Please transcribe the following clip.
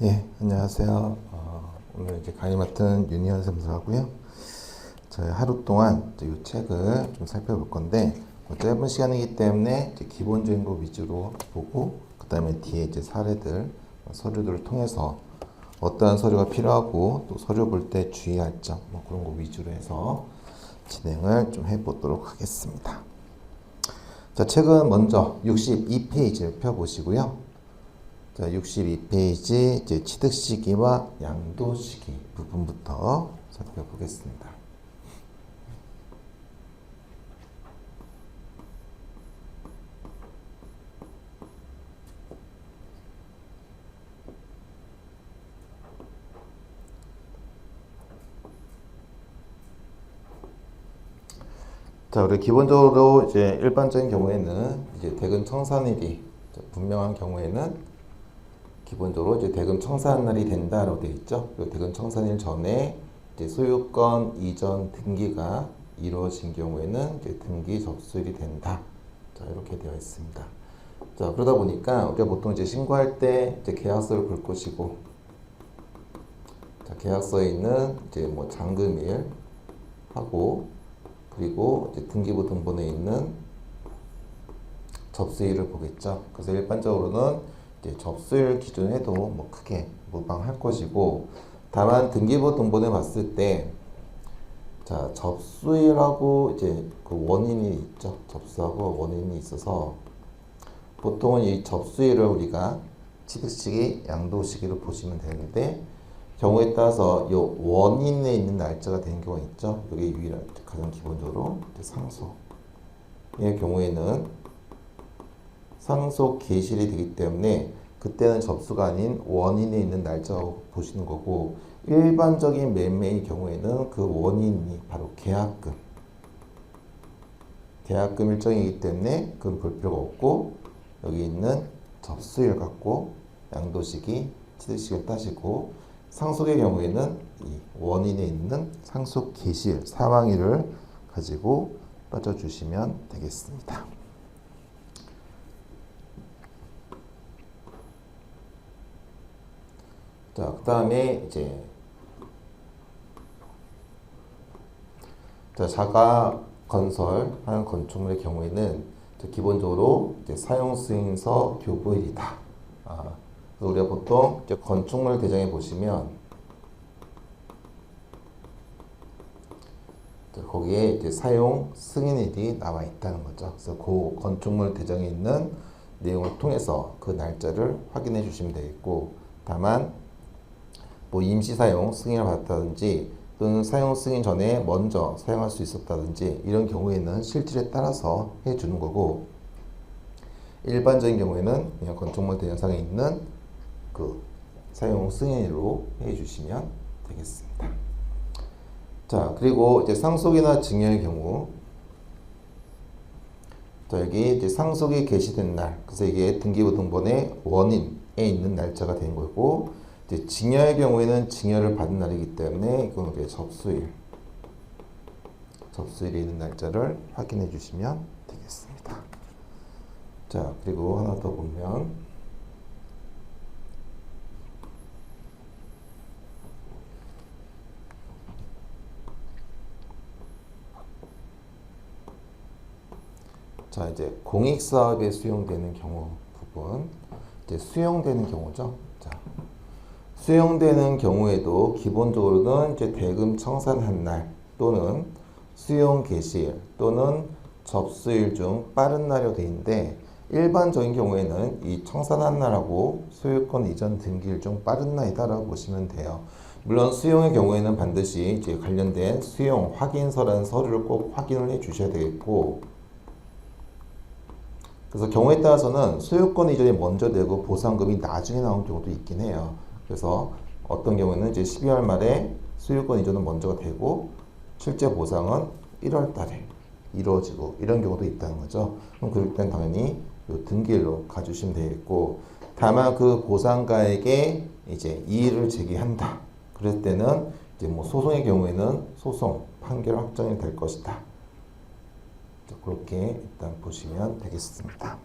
예, 안녕하세요. 오늘 이제 강의 맡은 윤희현 선생님하고요. 저희 하루 동안 이 책을 좀 살펴볼 건데, 짧은 시간이기 때문에 이제 기본적인 거 위주로 보고, 그 다음에 뒤에 이제 사례들, 서류들을 통해서 어떠한 서류가 필요하고, 또 서류 볼 때 주의할 점, 그런 거 위주로 해서 진행을 좀 해보도록 하겠습니다. 자, 책은 먼저 62페이지를 펴보시고요. 자, 62페이지 이제 취득시기와 양도시기 부분부터 살펴보겠습니다. 자, 우리 기본적으로 이제 일반적인 경우에는 이제 대금 청산일이 분명한 경우에는 기본적으로 이제 대금 청산 날이 된다라고 되어 있죠. 그리고 대금 청산일 전에 이제 소유권 이전 등기가 이루어진 경우에는 이제 등기 접수일이 된다. 자, 이렇게 되어 있습니다. 자, 그러다 보니까 우리가 보통 이제 신고할 때 이제 계약서를 볼 것이고, 자, 계약서에 있는 이제 뭐 잔금일 하고, 그리고 이제 등기부 등본에 있는 접수일을 보겠죠. 그래서 일반적으로는 이제 접수일 기준에도 뭐 크게 무방할 것이고, 다만 등기부 등본에 봤을 때, 자, 접수일하고 이제 그 원인이 있죠. 접수하고 원인이 있어서 보통은 이 접수일을 우리가 취득시기, 양도시기로 보시면 되는데, 경우에 따라서 이 원인에 있는 날짜가 되는 경우가 있죠. 여기 유일한 가장 기본적으로 상속의 경우에는 상속 개시일이 되기 때문에 그때는 접수가 아닌 원인에 있는 날짜라고 보시는 거고, 일반적인 매매의 경우에는 그 원인이 바로 계약금 일정이기 때문에 그건 볼 필요가 없고, 여기 있는 접수일 갖고 양도시기, 취득시기를 따지고, 상속의 경우에는 이 원인에 있는 상속 개시일, 사망일을 가지고 따져주시면 되겠습니다. 자, 그 다음에 이제 자가 건설하는 건축물의 경우에는 기본적으로 이제 사용 승인서 교부일이다. 우리가 보통 이제 건축물 대장에 보시면 거기에 이제 사용 승인일이 나와 있다는 거죠. 그래서 그 건축물 대장에 있는 내용을 통해서 그 날짜를 확인해 주시면 되겠고, 다만 뭐 임시 사용 승인을 받았다든지 또는 사용 승인 전에 먼저 사용할 수 있었다든지 이런 경우에는 실질에 따라서 해주는 거고, 일반적인 경우에는 그냥 건축물 대장상에 있는 그 사용 승인으로 해주시면 되겠습니다. 자, 그리고 이제 상속이나 증여의 경우, 자, 여기 이제 상속이 개시된 날, 그래서 이게 등기부 등본의 원인에 있는 날짜가 된 거고, 이제 증여의 경우에는 증여를 받은 날이기 때문에 이건 우리가 접수일이 있는 날짜를 확인해 주시면 되겠습니다. 자, 그리고 하나 더 보면, 자, 이제 공익사업에 수용되는 경우 부분, 이제 수용되는 경우죠. 자, 수용되는 경우에도 기본적으로는 이제 대금 청산한 날 또는 수용 개시일 또는 접수일 중 빠른 날이 되어 있는데, 일반적인 경우에는 이 청산한 날하고 소유권 이전 등기일 중 빠른 날이다라고 보시면 돼요. 물론 수용의 경우에는 반드시 이제 관련된 수용 확인서라는 서류를 꼭 확인을 해 주셔야 되겠고, 그래서 경우에 따라서는 소유권 이전이 먼저 되고 보상금이 나중에 나온 경우도 있긴 해요. 그래서 어떤 경우에는 이제 12월 말에 소유권 이전은 먼저가 되고 실제 보상은 1월 달에 이루어지고 이런 경우도 있다는 거죠. 그럼 그럴 땐 당연히 이 등기일로 가주시면 되겠고, 다만 그 보상가에게 이제 이의를 제기한다. 그럴 때는 이제 뭐 소송의 경우에는 소송 판결 확정이 될 것이다. 그렇게 일단 보시면 되겠습니다.